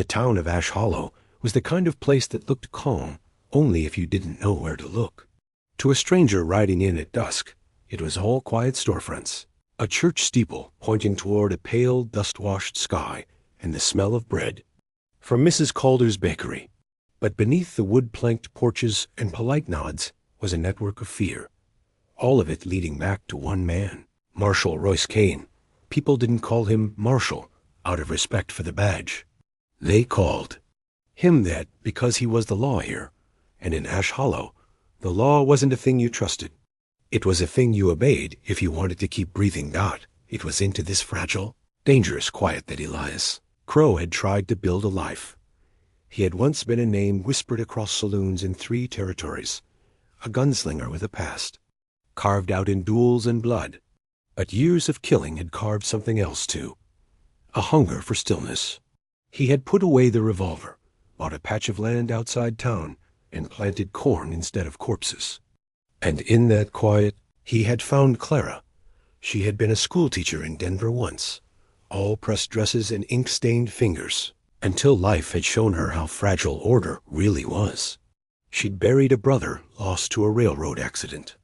The town of Ash Hollow was the kind of place that looked calm only if you didn't know where to look. To a stranger riding in at dusk, it was all quiet storefronts, a church steeple pointing toward a pale, dust-washed sky, and the smell of bread from Mrs. Calder's bakery. But beneath the wood-planked porches and polite nods was a network of fear, all of it leading back to one man, Marshal Royce Kane. People didn't call him Marshal out of respect for the badge. They called him that because he was the law here, and in Ash Hollow, the law wasn't a thing you trusted. It was a thing you obeyed if you wanted to keep breathing. It was into this fragile, dangerous quiet that Elias Crowe had tried to build a life. He had once been a name whispered across saloons in 3 territories, a gunslinger with a past, carved out in duels and blood. But years of killing had carved something else too, a hunger for stillness. He had put away the revolver, bought a patch of land outside town, and planted corn instead of corpses. And in that quiet, he had found Clara. She had been a schoolteacher in Denver once, all pressed dresses and ink-stained fingers, until life had shown her how fragile order really was. She'd buried a brother lost to a railroad accident,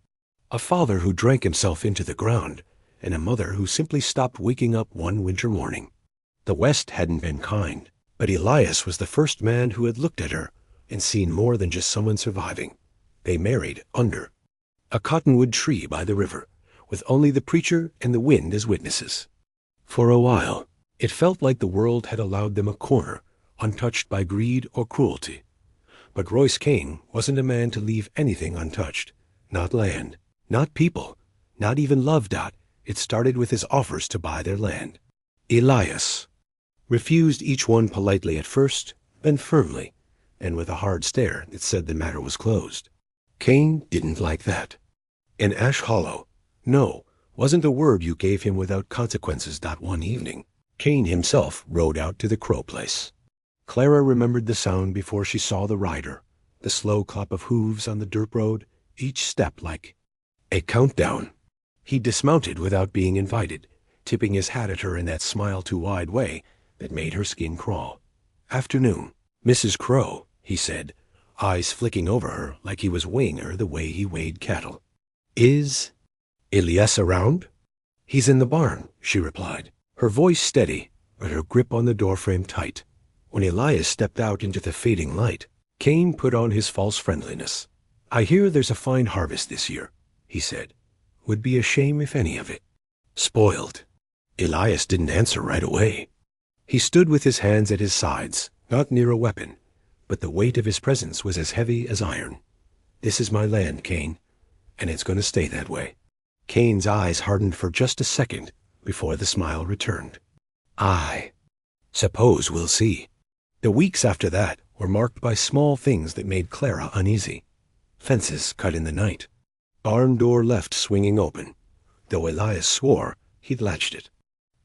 a father who drank himself into the ground, and a mother who simply stopped waking up one winter morning. The West hadn't been kind, but Elias was the first man who had looked at her and seen more than just someone surviving. They married under a cottonwood tree by the river, with only the preacher and the wind as witnesses. For a while, it felt like the world had allowed them a corner, untouched by greed or cruelty. But Royce Kane wasn't a man to leave anything untouched. Not land, not people, not even love. It started with his offers to buy their land. Elias refused each one politely at first, then firmly, and with a hard stare that said the matter was closed. Kane didn't like that. In Ash Hollow, no wasn't a word you gave him without consequences. One evening, Kane himself rode out to the Crowe place. Clara remembered the sound before she saw the rider, the slow clap of hooves on the dirt road, each step like a countdown. He dismounted without being invited, tipping his hat at her in that smile-too-wide way that made her skin crawl. "Afternoon, Mrs. Crowe," he said, eyes flicking over her like he was weighing her the way he weighed cattle. "Is Elias around?" "He's in the barn," she replied, her voice steady, but her grip on the doorframe tight. When Elias stepped out into the fading light, Kane put on his false friendliness. "I hear there's a fine harvest this year," he said. "Would be a shame if any of it spoiled." Elias didn't answer right away. He stood with his hands at his sides, not near a weapon, but the weight of his presence was as heavy as iron. "This is my land, Kane, and it's going to stay that way." Kane's eyes hardened for just a second before the smile returned. "I suppose we'll see." The weeks after that were marked by small things that made Clara uneasy. Fences cut in the night, barn door left swinging open, though Elias swore he'd latched it.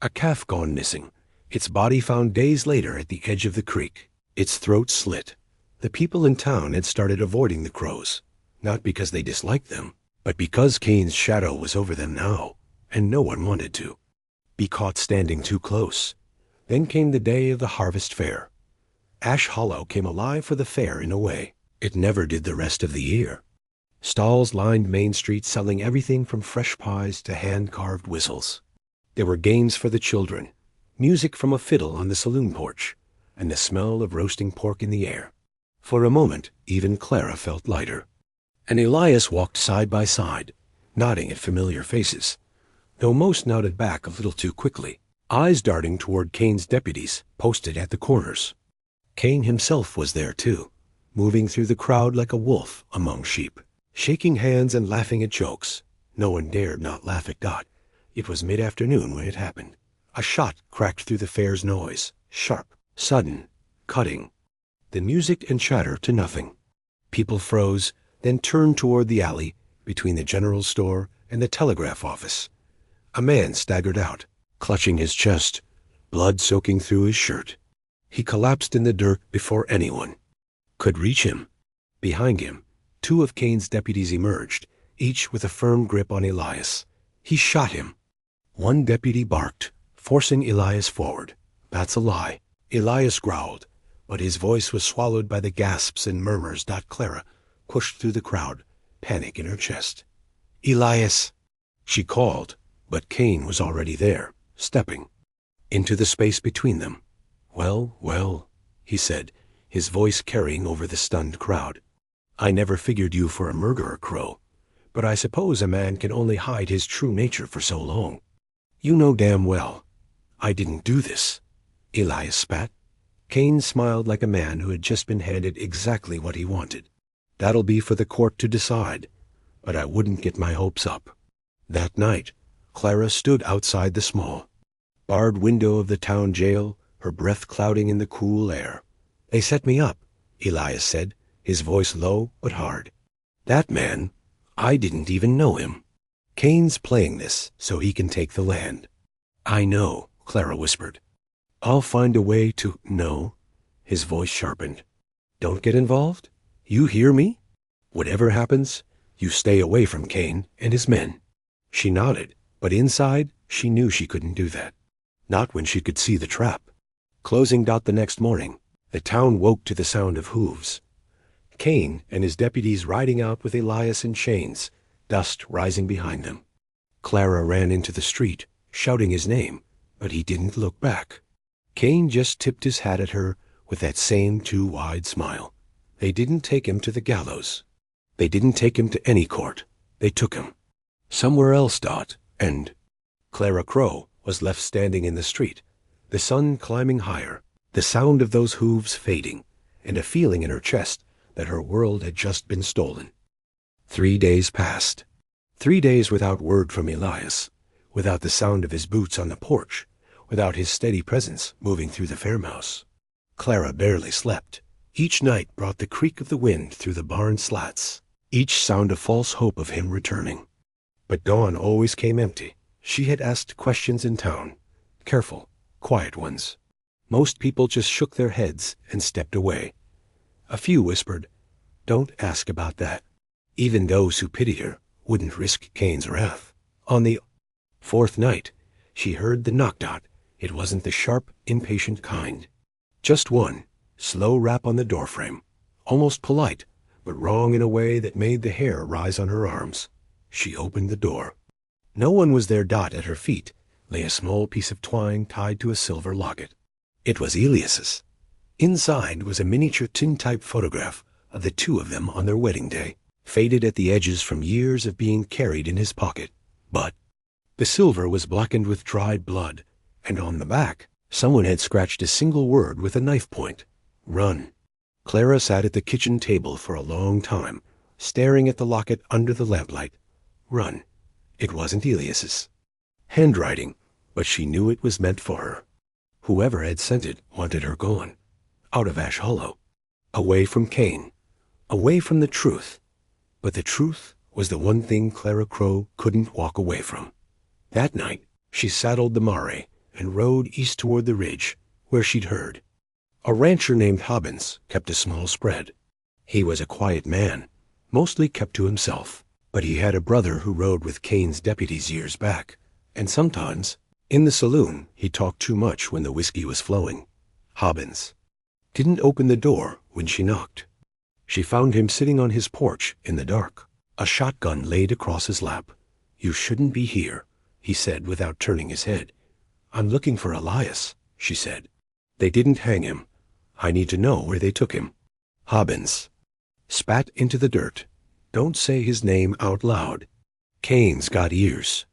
A calf gone missing, its body found days later at the edge of the creek, its throat slit. The people in town had started avoiding the Crowes, not because they disliked them, but because Kane's shadow was over them now, and no one wanted to be caught standing too close. Then came the day of the harvest fair. Ash Hollow came alive for the fair in a way it never did the rest of the year. Stalls lined Main Street selling everything from fresh pies to hand-carved whistles. There were games for the children, music from a fiddle on the saloon porch, and the smell of roasting pork in the air. For a moment, even Clara felt lighter. And Elias walked side by side, nodding at familiar faces, though most nodded back a little too quickly, eyes darting toward Kane's deputies posted at the corners. Kane himself was there too, moving through the crowd like a wolf among sheep, shaking hands and laughing at jokes. No one dared not laugh at Dot. It was mid-afternoon when it happened. A shot cracked through the fair's noise, sharp, sudden, cutting. The music and chatter to nothing. People froze, then turned toward the alley between the general store and the telegraph office. A man staggered out, clutching his chest, blood soaking through his shirt. He collapsed in the dirt before anyone could reach him. Behind him, 2 of Kane's deputies emerged, each with a firm grip on Elias. He shot him. One deputy barked, forcing Elias forward. "That's a lie," Elias growled, but his voice was swallowed by the gasps and murmurs. Clara pushed through the crowd, panic in her chest. "Elias," she called, but Kane was already there, stepping into the space between them. "Well, well," he said, his voice carrying over the stunned crowd. "I never figured you for a murderer, Crowe, but I suppose a man can only hide his true nature for so long. You know damn well I didn't do this," Elias spat. Kane smiled like a man who had just been handed exactly what he wanted. "That'll be for the court to decide, but I wouldn't get my hopes up." That night, Clara stood outside the small, barred window of the town jail, her breath clouding in the cool air. "They set me up," Elias said, his voice low but hard. "That man, I didn't even know him. Kane's playing this so he can take the land." "I know," Clara whispered. "I'll find a way to—" "No," his voice sharpened. "Don't get involved? You hear me? Whatever happens, you stay away from Kane and his men." She nodded, but inside she knew she couldn't do that. Not when she could see the trap. Closing. The next morning, the town woke to the sound of hooves. Kane and his deputies riding out with Elias in chains, dust rising behind them. Clara ran into the street, shouting his name, but he didn't look back. Kane just tipped his hat at her with that same too wide smile. They didn't take him to the gallows. They didn't take him to any court. They took him somewhere else. And Clara Crowe was left standing in the street, the sun climbing higher, the sound of those hooves fading, and a feeling in her chest that her world had just been stolen. 3 days passed. 3 days without word from Elias, without the sound of his boots on the porch, without his steady presence moving through the farmhouse. Clara barely slept. Each night brought the creak of the wind through the barn slats, each sound a false hope of him returning. But dawn always came empty. She had asked questions in town, careful, quiet ones. Most people just shook their heads and stepped away. A few whispered, "Don't ask about that." Even those who pitied her wouldn't risk Kane's wrath. On the 4th night, she heard the knock. It wasn't the sharp, impatient kind. Just one slow rap on the doorframe, almost polite, but wrong in a way that made the hair rise on her arms. She opened the door. No one was there. At her feet lay a small piece of twine tied to a silver locket. It was Elias's. Inside was a miniature tintype photograph of the two of them on their wedding day, faded at the edges from years of being carried in his pocket. But the silver was blackened with dried blood, and on the back someone had scratched a single word with a knife point: "Run." Clara sat at the kitchen table for a long time, staring at the locket under the lamplight. Run. It wasn't Elias's handwriting, but she knew it was meant for her. Whoever had sent it wanted her gone, out of Ash Hollow, away from Kane, away from the truth. But the truth was the one thing Clara Crowe couldn't walk away from. That night, she saddled the mare and rode east toward the ridge, where she'd heard. A rancher named Hobbins kept a small spread. He was a quiet man, mostly kept to himself, but he had a brother who rode with Kane's deputies years back, and sometimes, in the saloon, he talked too much when the whiskey was flowing. Hobbins didn't open the door when she knocked. She found him sitting on his porch in the dark, a shotgun laid across his lap. "You shouldn't be here," he said without turning his head. "I'm looking for Elias," she said. "They didn't hang him. I need to know where they took him." Hobbins spat into the dirt. "Don't say his name out loud. Kane's got ears."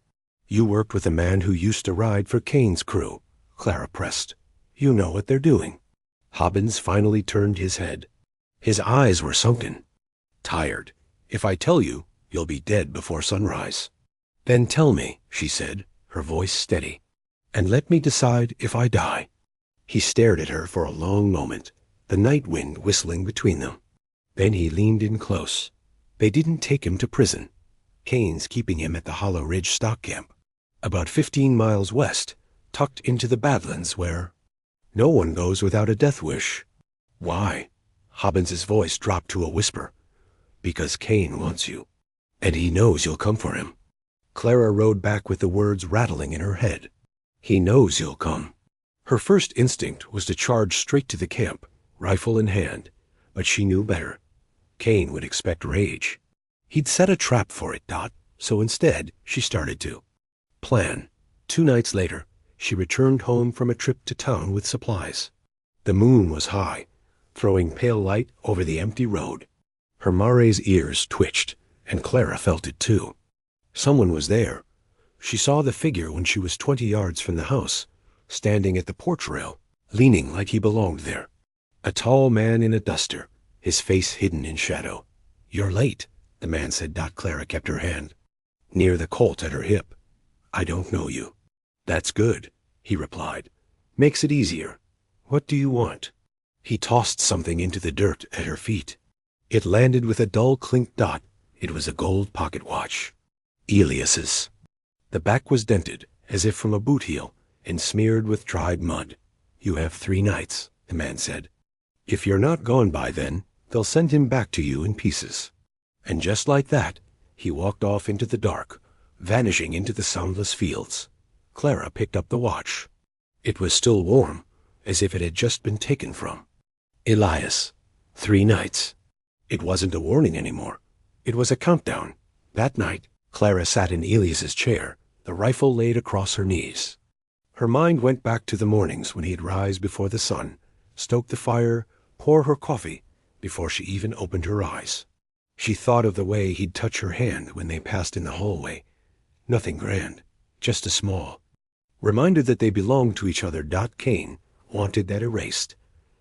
"You worked with a man who used to ride for Kane's crew," Clara pressed. "You know what they're doing." Hobbins finally turned his head. His eyes were sunken. "Tired. If I tell you, you'll be dead before sunrise." "Then tell me," she said, her voice steady, "and let me decide if I die." He stared at her for a long moment, the night wind whistling between them. Then he leaned in close. "They didn't take him to prison. Kane's keeping him at the Hollow Ridge stock camp, about 15 miles west, tucked into the badlands where no one goes without a death wish." "Why?" Hobbins's voice dropped to a whisper. "Because Kane wants you, and he knows you'll come for him." Clara rode back with the words rattling in her head. "He knows you'll come." Her first instinct was to charge straight to the camp, rifle in hand, but she knew better. Kane would expect rage. He'd set a trap for it, so instead she started to plan. 2 nights later, she returned home from a trip to town with supplies. The moon was high, throwing pale light over the empty road. Her mare's ears twitched, and Clara felt it too. Someone was there. She saw the figure when she was 20 yards from the house, standing at the porch rail, leaning like he belonged there. A tall man in a duster, his face hidden in shadow. "You're late," the man said. Clara kept her hand near the Colt at her hip. "I don't know you." "That's good," he replied. "Makes it easier. What do you want?" He tossed something into the dirt at her feet. It landed with a dull clink. It was a gold pocket watch. Elias's. The back was dented, as if from a boot heel, and smeared with dried mud. "You have 3 nights," the man said. "If you're not gone by then, they'll send him back to you in pieces." And just like that, he walked off into the dark, vanishing into the soundless fields. Clara picked up the watch. It was still warm, as if it had just been taken from Elias. 3 nights. It wasn't a warning anymore. It was a countdown. That night, Clara sat in Elias's chair, the rifle laid across her knees. Her mind went back to the mornings when he'd rise before the sun, stoke the fire, pour her coffee, before she even opened her eyes. She thought of the way he'd touch her hand when they passed in the hallway. Nothing grand, just a small reminder that they belonged to each other. Kane wanted that erased.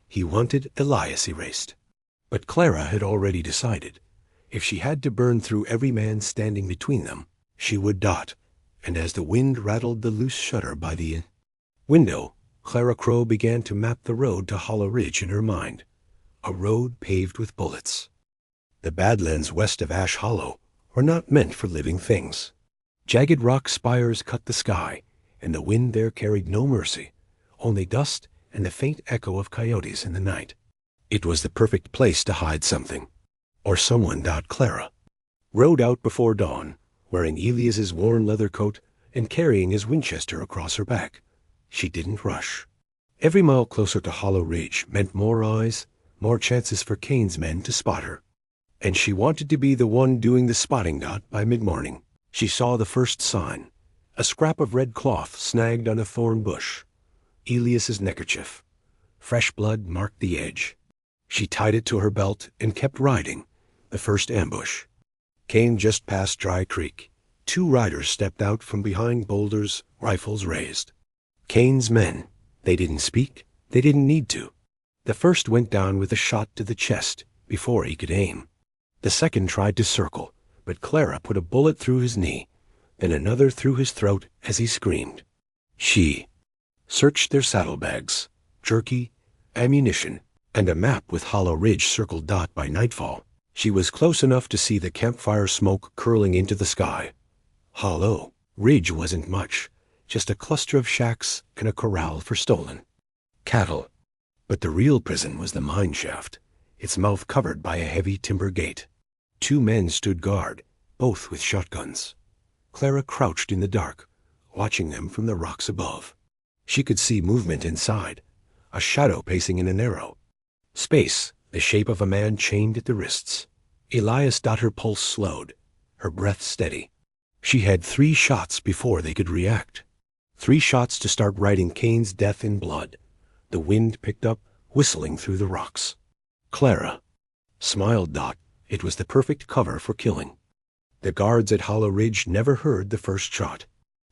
He wanted Elias erased. But Clara had already decided. If she had to burn through every man standing between them, she would. And as the wind rattled the loose shutter by the window, Clara Crowe began to map the road to Hollow Ridge in her mind. A road paved with bullets. The badlands west of Ash Hollow were not meant for living things. Jagged rock spires cut the sky, and the wind there carried no mercy, only dust and the faint echo of coyotes in the night. It was the perfect place to hide something. Or someone. Clara rode out before dawn, wearing Elias's worn leather coat and carrying his Winchester across her back. She didn't rush. Every mile closer to Hollow Ridge meant more eyes, more chances for Kane's men to spot her. And she wanted to be the one doing the spotting. By mid-morning, she saw the first sign, a scrap of red cloth snagged on a thorn bush. Elias's neckerchief. Fresh blood marked the edge. She tied it to her belt and kept riding. The first ambush. Kane just passed Dry Creek. 2 riders stepped out from behind boulders, rifles raised. Kane's men. They didn't speak. They didn't need to. The first went down with a shot to the chest before he could aim. The second tried to circle, but Clara put a bullet through his knee, then another through his throat as he screamed. She searched their saddlebags, jerky, ammunition, and a map with Hollow Ridge circled. By nightfall, she was close enough to see the campfire smoke curling into the sky. Hollow Ridge wasn't much, just a cluster of shacks and a corral for stolen cattle. But the real prison was the mine shaft, its mouth covered by a heavy timber gate. 2 men stood guard, both with shotguns. Clara crouched in the dark, watching them from the rocks above. She could see movement inside, a shadow pacing in a narrow space, the shape of a man chained at the wrists. Elias. Her pulse slowed, her breath steady. She had 3 shots before they could react. 3 shots to start writing Kane's death in blood. The wind picked up, whistling through the rocks. Clara smiled. It was the perfect cover for killing. The guards at Hollow Ridge never heard the first shot.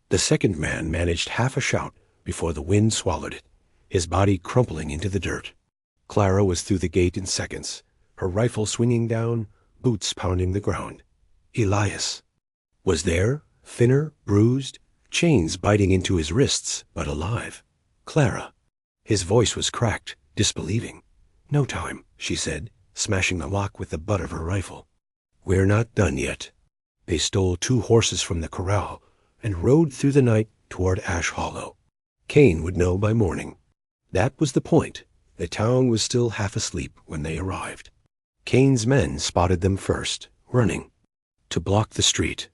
The second man managed half a shout before the wind swallowed it, his body crumpling into the dirt. Clara was through the gate in seconds, her rifle swinging down, boots pounding the ground. Elias was there, thinner, bruised, chains biting into his wrists, but alive. Clara. His voice was cracked, disbelieving. "No time," she said, smashing the lock with the butt of her rifle. "We're not done yet." They stole 2 horses from the corral and rode through the night toward Ash Hollow. Kane would know by morning. That was the point. The town was still half asleep when they arrived. Kane's men spotted them first, running to block the street.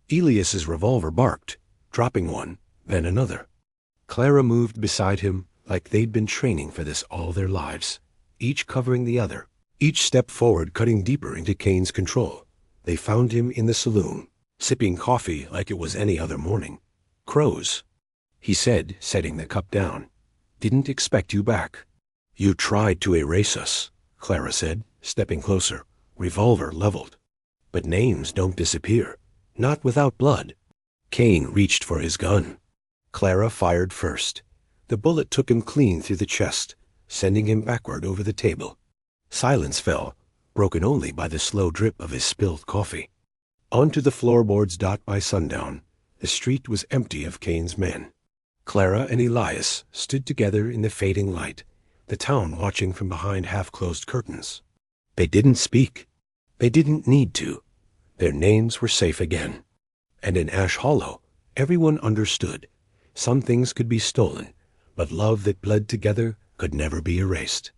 Elias's revolver barked, dropping one, then another. Clara moved beside him like they'd been training for this all their lives. each covering the other, each step forward cutting deeper into Kane's control. They found him in the saloon, sipping coffee like it was any other morning. "Crows," he said, setting the cup down. "Didn't expect you back." "You tried to erase us," Clara said, stepping closer, revolver leveled. "But names don't disappear, not without blood." Kane reached for his gun. Clara fired first. The bullet took him clean through the chest, sending him backward over the table. Silence fell, broken only by the slow drip of his spilled coffee. Onto the floorboards. By sundown, the street was empty of Kane's men. Clara and Elias stood together in the fading light, the town watching from behind half-closed curtains. They didn't speak. They didn't need to. Their names were safe again. And in Ash Hollow, everyone understood. Some things could be stolen, but love that bled together could never be erased.